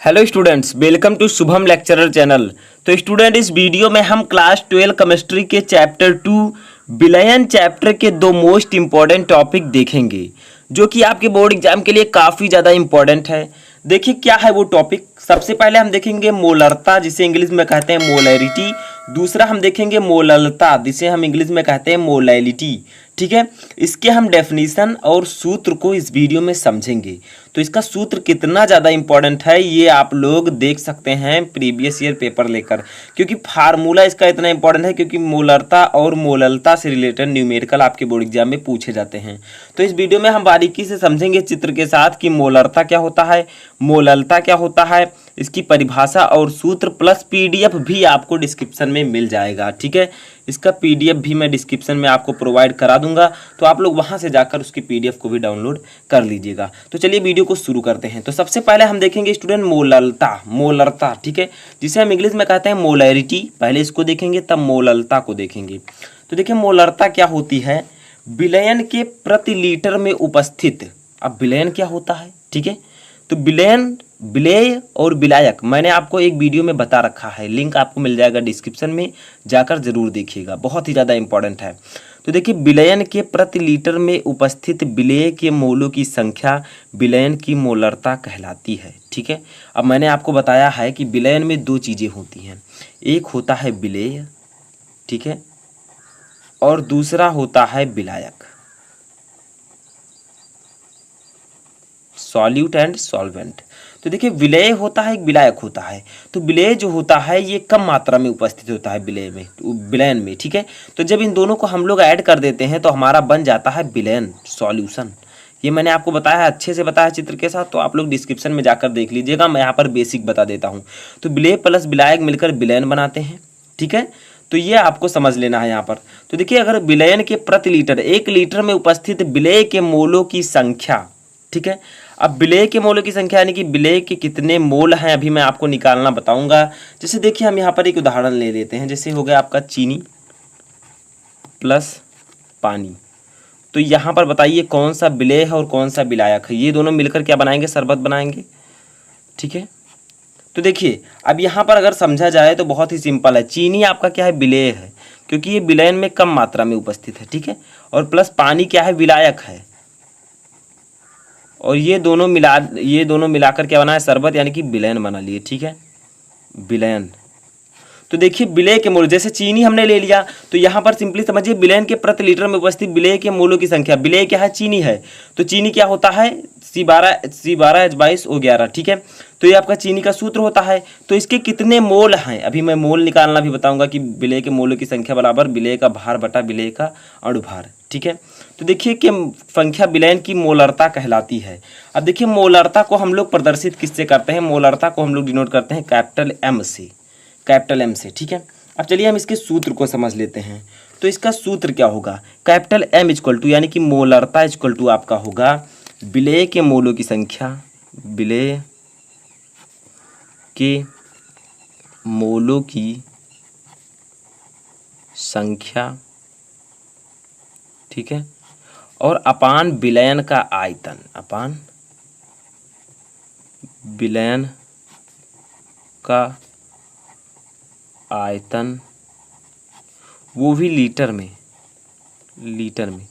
Hello students, welcome to Shubham lecturer channel. तो student, इस video में हम क्लास 12 केमिस्ट्री के चैप्टर 2 विलयन चैप्टर के दो मोस्ट इम्पॉर्टेंट टॉपिक देखेंगे, जो कि आपके बोर्ड एग्जाम के लिए काफ़ी ज़्यादा इम्पॉर्टेंट है। देखिए क्या है वो टॉपिक। सबसे पहले हम देखेंगे मोलरता, जिसे इंग्लिश में कहते हैं मोलैरिटी। दूसरा हम देखेंगे मोललता, जिसे हम इंग्लिश में कहते हैं मोलैलिटी। ठीक है, इसके हम डेफिनेशन और सूत्र को इस वीडियो में समझेंगे। तो इसका सूत्र कितना ज़्यादा इंपॉर्टेंट है ये आप लोग देख सकते हैं प्रीवियस ईयर पेपर लेकर, क्योंकि फार्मूला इसका इतना इंपॉर्टेंट है, क्योंकि मोलरता और मोललता से रिलेटेड न्यूमेरिकल आपके बोर्ड एग्जाम में पूछे जाते हैं। तो इस वीडियो में हम बारीकी से समझेंगे चित्र के साथ कि मोलरता क्या होता है, मोललता क्या होता है, इसकी परिभाषा और सूत्र, प्लस पीडीएफ भी आपको डिस्क्रिप्शन में मिल जाएगा। ठीक है, इसका पीडीएफ भी मैं डिस्क्रिप्शन में आपको प्रोवाइड करा दूंगा, तो आप लोग वहां से जाकर उसकी पीडीएफ को भी डाउनलोड कर लीजिएगा। तो चलिए वीडियो को शुरू करते हैं। तो सबसे पहले हम देखेंगे स्टूडेंट मोललता, मोलरता, ठीक है, जिसे हम इंग्लिश में कहते हैं मोलैरिटी। पहले इसको देखेंगे तब मोललता को देखेंगे। तो देखिए मोलरता क्या होती है, विलयन के प्रति लीटर में उपस्थित। अब विलयन क्या होता है, ठीक है, तो विलयन, विलेय और विलायक मैंने आपको एक वीडियो में बता रखा है, लिंक आपको मिल जाएगा डिस्क्रिप्शन में, जाकर जरूर देखिएगा, बहुत ही ज़्यादा इंपॉर्टेंट है। तो देखिए विलयन के प्रति लीटर में उपस्थित विलेय के मोलों की संख्या विलयन की मोलरता कहलाती है। ठीक है, अब मैंने आपको बताया है कि विलयन में दो चीज़ें होती हैं, एक होता है विलेय, ठीक है, और दूसरा होता है विलायक, सॉल्यूट एंड सॉल्वेंट। तो देखिए विलेय होता है, एक विलायक होता है। तो विलेय जो होता है ये कम मात्रा में उपस्थित होता है विलेय में, विलयन में। ठीक है, तो जब इन दोनों को हम लोग ऐड कर देते हैं तो हमारा बन जाता है विलयन सॉल्यूशन। ये मैंने आपको बताया है, अच्छे से बताया चित्र के साथ, तो आप लोग डिस्क्रिप्शन में जाकर देख लीजिएगा, मैं यहाँ पर बेसिक बता देता हूँ। तो विलेय प्लस विलायक मिलकर विलयन बनाते हैं। ठीक है, तो ये आपको समझ लेना है यहाँ पर। तो देखिए अगर विलयन के प्रति लीटर, 1 लीटर में उपस्थित विलेय के मोलों की संख्या, ठीक है, अब विलेय के मोलों की संख्या यानी कि विलेय के कितने मोल हैं अभी मैं आपको निकालना बताऊंगा। जैसे देखिए हम यहाँ पर एक उदाहरण ले लेते हैं, जैसे हो गया आपका चीनी प्लस पानी। तो यहाँ पर बताइए कौन सा विलेय है और कौन सा विलायक है, ये दोनों मिलकर क्या बनाएंगे, शरबत बनाएंगे। ठीक है, तो देखिए अब यहाँ पर अगर समझा जाए तो बहुत ही सिंपल है, चीनी आपका क्या है, विलेय है, क्योंकि ये विलयन में कम मात्रा में उपस्थित है। ठीक है, और प्लस पानी क्या है, विलायक है, और ये दोनों मिलाकर क्या बना है, शरबत, यानी कि विलयन बना लिए। ठीक है, विलयन। तो देखिए विलेय के मोल, जैसे चीनी हमने ले लिया, तो यहाँ पर सिंपली समझिए विलयन के प्रति लीटर में उपस्थित विलेय के मोलों की संख्या, विलेय क्या है, चीनी है, तो चीनी क्या होता है, C12H22O11। ठीक है, तो ये आपका चीनी का सूत्र होता है। तो इसके कितने मोल हैं, अभी मैं मोल निकालना भी बताऊंगा कि विलेय के मोलों की संख्या बराबर विलेय का भार बटा विलेय का अणुभार। ठीक है, तो देखिए कि संख्या विलयन की मोलरता कहलाती है। अब देखिए मोलरता को हम लोग प्रदर्शित किससे करते हैं, मोलरता को हम लोग डिनोट करते हैं कैपिटल एम से, कैपिटल एम से। ठीक है, अब चलिए हम इसके सूत्र को समझ लेते हैं। तो इसका सूत्र क्या होगा, कैपिटल एम इक्वल टू, यानी कि मोलरता इक्वल टू आपका होगा विलेय के मोलों की संख्या, विलेय के मोलों की संख्या, ठीक है, और अपान विलयन का आयतन, अपान विलयन का आयतन, वो भी लीटर में, लीटर में,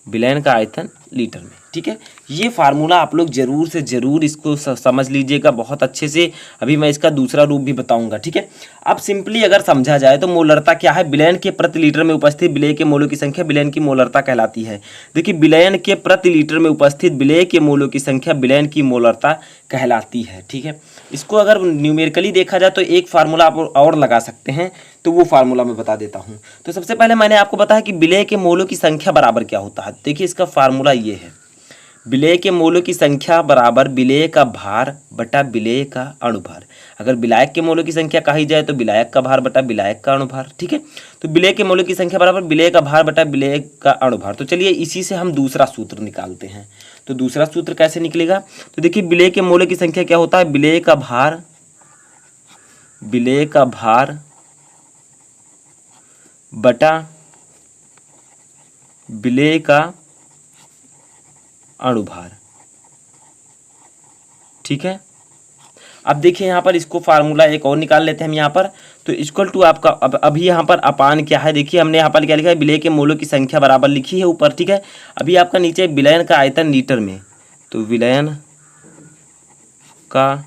विलयन का आयतन लीटर में। ठीक है, ये फार्मूला आप लोग जरूर से जरूर इसको समझ लीजिएगा बहुत अच्छे से, अभी मैं इसका दूसरा रूप भी बताऊंगा। ठीक है, अब सिंपली अगर समझा जाए तो मोलरता क्या है, विलयन के प्रति लीटर में उपस्थित विलेय के मोलों की संख्या विलयन की मोलरता कहलाती है। देखिए विलयन के प्रति लीटर में उपस्थित विलेय के मोलों की संख्या विलयन की मोलरता कहलाती है। ठीक है, इसको अगर न्यूमेरिकली देखा जाए तो एक फार्मूला आप और लगा सकते हैं, तो वो फार्मूला मैं बता देता हूँ। तो सबसे पहले मैंने आपको बताया कि विलेय के मोलों की संख्या बराबर क्या होता है। देखिए इसका फार्मूला ये है, विलेय के मोलों की संख्या बराबर विलेय का भार बटा विलेय का अणुभार। अगर विलायक के मोलों की संख्या कही जाए तो विलायक का भार बटा विलायक का अणुभार। ठीक है, तो विलेय के मोलों की संख्या बराबर विलेय का भार बटा विलेय का अणुभार। तो चलिए इसी से हम दूसरा सूत्र निकालते हैं। तो दूसरा सूत्र कैसे निकलेगा, तो देखिए विलेय के मोलों की संख्या क्या होता है, विलेय का भार, विलेय का भार बटा विलेय का अणुभार। ठीक है, अब देखिए यहाँ पर इसको फार्मूला एक और निकाल लेते हैं हम यहाँ पर। तो इक्वल टू आपका अब अभी यहाँ पर अपान क्या है, देखिए हमने यहाँ पर क्या लिखा है, विलय के मोलों की संख्या बराबर लिखी है ऊपर, ठीक है। अभी आपका नीचे विलयन का आयतन लीटर में, तो विलयन का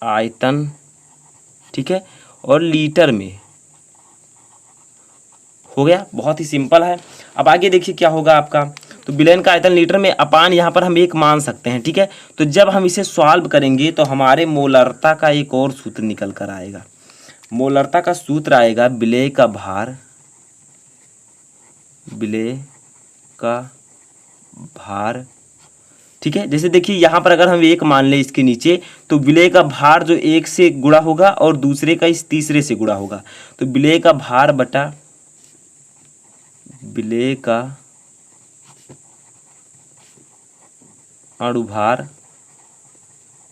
आयतन, ठीक है, और लीटर में हो गया, बहुत ही सिंपल है। अब आगे देखिए क्या होगा आपका, तो विलयन का आयतन लीटर में अपान यहाँ पर हम एक मान सकते हैं, ठीक है। तो जब हम इसे सॉल्व करेंगे तो हमारे मोलरता का एक और सूत्र निकल कर आएगा। मोलरता का सूत्र आएगा विलय का भार, विलय का भार, ठीक है। जैसे देखिए यहाँ पर अगर हम एक मान लें इसके नीचे, तो विलय का भार जो एक से गुणा होगा और दूसरे का इस तीसरे से गुणा होगा, तो विलय का भार बटा विलय का अणुभार,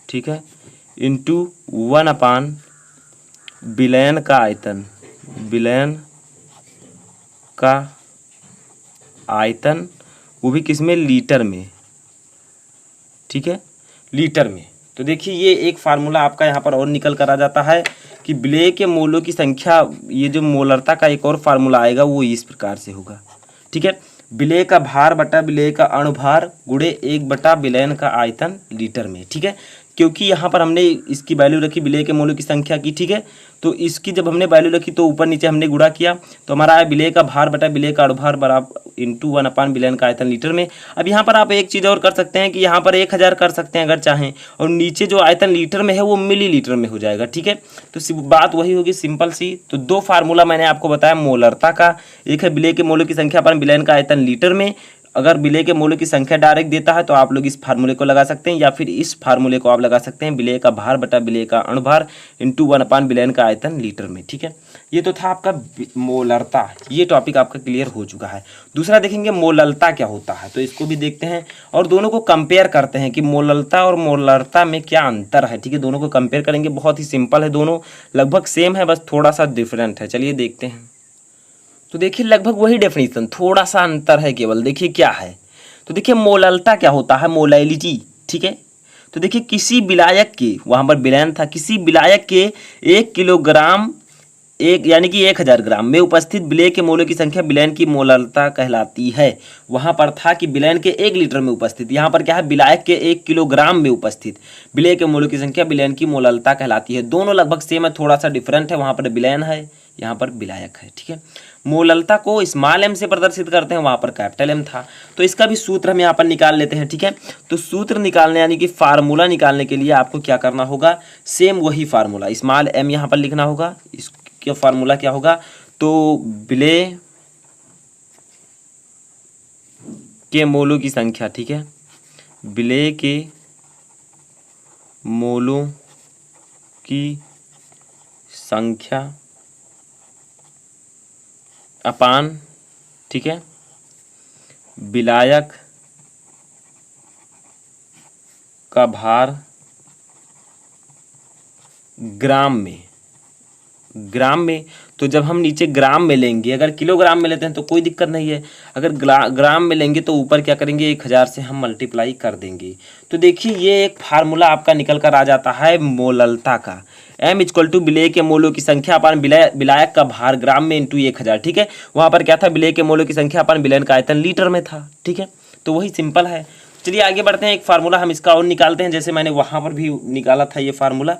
ठीक है, इंटू 1/, विलयन का आयतन, विलयन का आयतन, वो भी किसमें, लीटर में, ठीक है, लीटर में। तो देखिए ये एक फार्मूला आपका यहाँ पर और निकल कर आ जाता है कि विलय के मोलों की संख्या, ये जो मोलरता का एक और फार्मूला आएगा वो इस प्रकार से होगा, ठीक है। विलय का भार बटा विलय का अणुभार गुणे 1 बटा विलयन का आयतन लीटर में, ठीक है। क्योंकि यहाँ पर हमने इसकी वैल्यू रखी विलय के मोलों की संख्या की, ठीक है। तो इसकी जब हमने वैल्यू रखी तो ऊपर नीचे हमने गुणा किया, तो हमारा आया विलय का भार बटा विलय का अणुभार बराबर इंटू 1/, विलयन का आयतन लीटर में। अब यहाँ पर आप एक चीज़ और कर सकते हैं कि यहाँ पर 1000 कर सकते हैं अगर चाहें, और नीचे जो आयतन लीटर में है वो मिलीलीटर में हो जाएगा, ठीक है। तो बात वही होगी सिंपल सी। तो दो फार्मूला मैंने आपको बताया मोलरता का, एक है विलय के मोलों की संख्या पर विलयन का आयतन लीटर में। अगर विलय के मोलों की संख्या डायरेक्ट देता है तो आप लोग इस फार्मूले को लगा सकते हैं, या फिर इस फार्मूले को आप लगा सकते हैं, विलय का भार बटा विलय का अणुभार इंटू 1/, विलयन का आयतन लीटर में, ठीक है। ये तो था आपका मोलरता, ये टॉपिक आपका क्लियर हो चुका है। दूसरा देखेंगे मोललता क्या होता है, तो इसको भी देखते हैं और दोनों को कंपेयर करते हैं कि मोललता और मोलरता में क्या अंतर है, ठीक है। दोनों को कंपेयर करेंगे, बहुत ही सिंपल है, दोनों लगभग सेम है, बस थोड़ा सा डिफरेंट है। चलिए देखते हैं। तो देखिए लगभग वही डेफिनेशन, थोड़ा सा अंतर है केवल। देखिए क्या है, तो देखिए मोललता क्या होता है, मोलैलिटी, ठीक है। तो देखिए किसी विलायक के, वहाँ पर विलयन था, किसी विलायक के 1 किलोग्राम यानी कि 1000 ग्राम में उपस्थित विलय के मोलों की संख्या विलयन की मोललता कहलाती है। वहाँ पर था कि विलयन के 1 लीटर में उपस्थित, यहाँ पर क्या है, विलायक के 1 किलोग्राम में उपस्थित विलय के मोलों की संख्या विलयन की मोललता कहलाती है। दोनों लगभग सेम है, थोड़ा सा डिफरेंट है, वहाँ पर विलयन है, यहाँ पर विलायक है, ठीक है। मोललता को स्मॉल एम से प्रदर्शित करते हैं, वहाँ पर कैपिटल एम था। तो इसका भी सूत्र हम यहाँ पर निकाल लेते हैं, ठीक है। तो सूत्र निकालने यानी कि फार्मूला निकालने के लिए आपको क्या करना होगा, सेम वही फार्मूला, स्मॉल एम यहाँ पर लिखना होगा। इसका फार्मूला क्या होगा, तो विलय के मोलों की संख्या, ठीक है, विलय के मोलों की संख्या अपान, ठीक है, विलायक का भार ग्राम में, ग्राम में। तो जब हम नीचे ग्राम में लेंगे, अगर किलोग्राम में लेते हैं तो कोई दिक्कत नहीं है, अगर ग्राम में लेंगे तो ऊपर क्या करेंगे, 1000 से हम मल्टीप्लाई कर देंगे। तो देखिए ये एक फार्मूला आपका निकल कर आ जाता है मोललता का, m इक्वल टू विलय के मोलों की संख्या अपन विलायक का भार ग्राम में इंटू 1000, ठीक है। वहाँ पर क्या था, विलय के मोलों की संख्या अपन विलयन का आयतन लीटर में था, ठीक है। तो वही सिंपल है। चलिए आगे बढ़ते हैं, एक फार्मूला हम इसका और निकालते हैं, जैसे मैंने वहाँ पर भी निकाला था ये फार्मूला,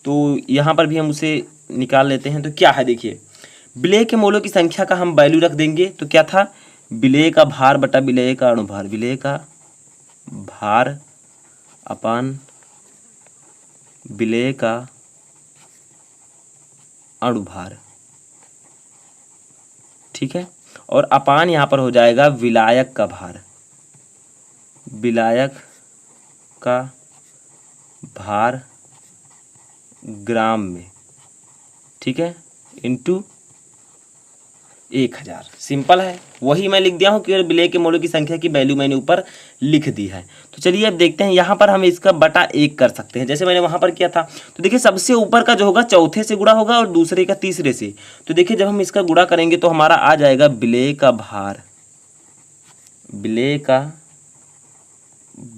तो यहाँ पर भी हम उसे निकाल लेते हैं। तो क्या है देखिए, विलय के मोलों की संख्या का हम वैल्यू रख देंगे, तो क्या था, विलय का भार बटा विलय का अणुभार, विलय का भार अपान विलय का अणुभार, ठीक है। और अपान यहाँ पर हो जाएगा विलायक का भार, विलायक का भार ग्राम में, ठीक है, इंटू 1000। सिंपल है, वही मैं लिख दिया हूँ कि विलय के मोलों की संख्या की वैल्यू मैंने ऊपर लिख दी है। तो चलिए अब देखते हैं, यहाँ पर हम इसका बटा 1 कर सकते हैं, जैसे मैंने वहाँ पर किया था। तो देखिए सबसे ऊपर का जो होगा चौथे से गुणा होगा और दूसरे का तीसरे से। तो देखिए जब हम इसका गुणा करेंगे तो हमारा आ जाएगा विलय का भार, विलय का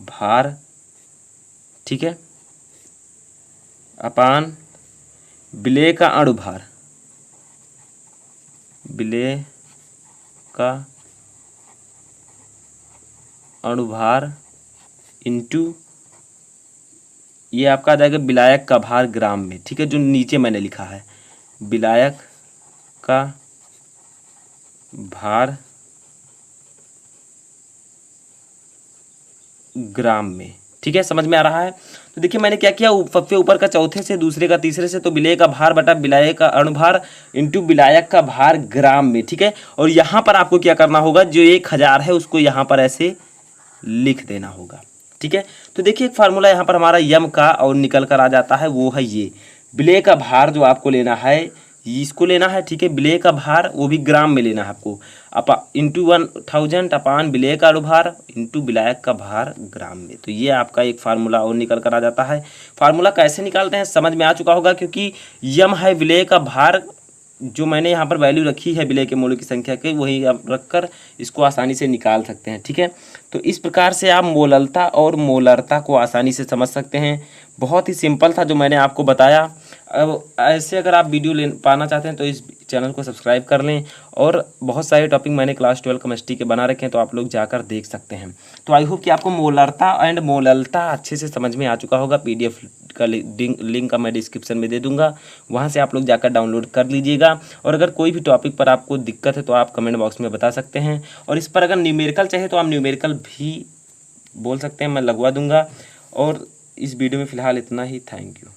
भार, ठीक है, अपान विलेय का अणुभार, विलेय का अणुभार इंटू ये आपका आ जाएगा विलायक का भार ग्राम में, ठीक है, जो नीचे मैंने लिखा है विलायक का भार ग्राम में, ठीक है, समझ में आ रहा है। तो देखिए मैंने क्या किया, सबसे ऊपर का चौथे से, दूसरे का तीसरे से, तो विलेय का भार बटा विलायक का अणुभार इंटू विलायक का भार ग्राम में, ठीक है। और यहाँ पर आपको क्या करना होगा, जो 1000 है उसको यहाँ पर ऐसे लिख देना होगा, ठीक है। तो देखिए एक फार्मूला यहाँ पर हमारा यम का और निकल कर आ जाता है, वो है ये विलेय का भार जो आपको लेना है इसको लेना है, ठीक है, विलेय का भार वो भी ग्राम में लेना है आपको, इंटू 1000 अपान विलेय का अणुभार इंटू विलायक का भार ग्राम में। तो ये आपका एक फार्मूला और निकल कर आ जाता है। फार्मूला कैसे निकालते हैं समझ में आ चुका होगा, क्योंकि यम है विलेय का भार, जो मैंने यहाँ पर वैल्यू रखी है विलेय के मोलों की संख्या के, वही आप रखकर इसको आसानी से निकाल सकते हैं, ठीक है। तो इस प्रकार से आप मोललता और मोलरता को आसानी से समझ सकते हैं। बहुत ही सिंपल था जो मैंने आपको बताया। अब ऐसे अगर आप वीडियो ले पाना चाहते हैं तो इस चैनल को सब्सक्राइब कर लें, और बहुत सारे टॉपिक मैंने क्लास 12 केमिस्ट्री के बना रखे हैं, तो आप लोग जाकर देख सकते हैं। तो आई होप कि आपको मोलरता एंड मोललता अच्छे से समझ में आ चुका होगा। PDF का लिंक का मैं डिस्क्रिप्शन में दे दूंगा, वहाँ से आप लोग जाकर डाउनलोड कर लीजिएगा। और अगर कोई भी टॉपिक पर आपको दिक्कत है तो आप कमेंट बॉक्स में बता सकते हैं, और इस पर अगर न्यूमेरिकल चाहिए तो आप न्यूमेरिकल भी बोल सकते हैं, मैं लगवा दूंगा। और इस वीडियो में फ़िलहाल इतना ही। Thank you.